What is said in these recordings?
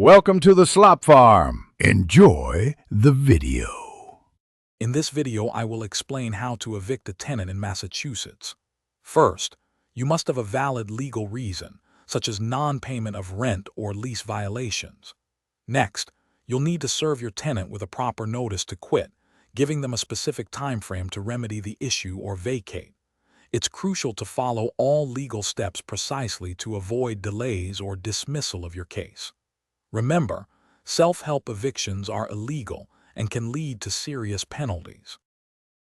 Welcome to the Slop Farm. Enjoy the video. In this video, I will explain how to evict a tenant in Massachusetts. First, you must have a valid legal reason, such as non-payment of rent or lease violations. Next, you'll need to serve your tenant with a proper notice to quit, giving them a specific time frame to remedy the issue or vacate. It's crucial to follow all legal steps precisely to avoid delays or dismissal of your case. Remember, self-help evictions are illegal and can lead to serious penalties.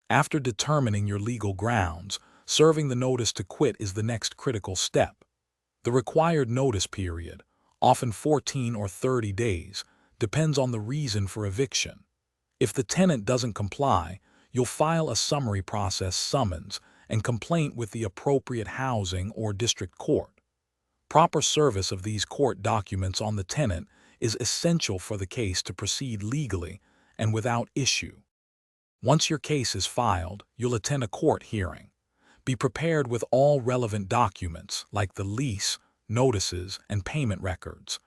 After determining your legal grounds, serving the notice to quit is the next critical step. The required notice period, often 14 or 30 days, depends on the reason for eviction. If the tenant doesn't comply, you'll file a summary process summons and complaint with the appropriate housing or district court. Proper service of these court documents on the tenant is essential for the case to proceed legally and without issue. Once your case is filed, you'll attend a court hearing. Be prepared with all relevant documents like the lease, notices, and payment records.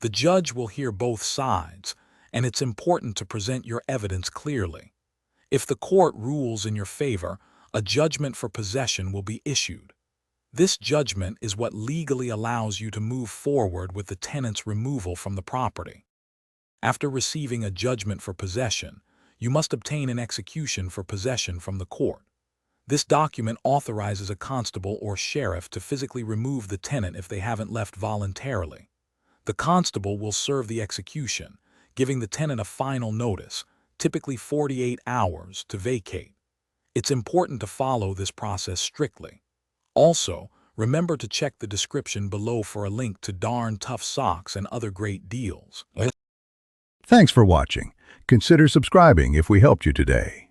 The judge will hear both sides, and it's important to present your evidence clearly. If the court rules in your favor, a judgment for possession will be issued. This judgment is what legally allows you to move forward with the tenant's removal from the property. After receiving a judgment for possession, you must obtain an execution for possession from the court. This document authorizes a constable or sheriff to physically remove the tenant if they haven't left voluntarily. The constable will serve the execution, giving the tenant a final notice, typically 48 hours, to vacate. It's important to follow this process strictly. Also, remember to check the description below for a link to Darn Tough Socks and other great deals. Thanks for watching. Consider subscribing if we helped you today.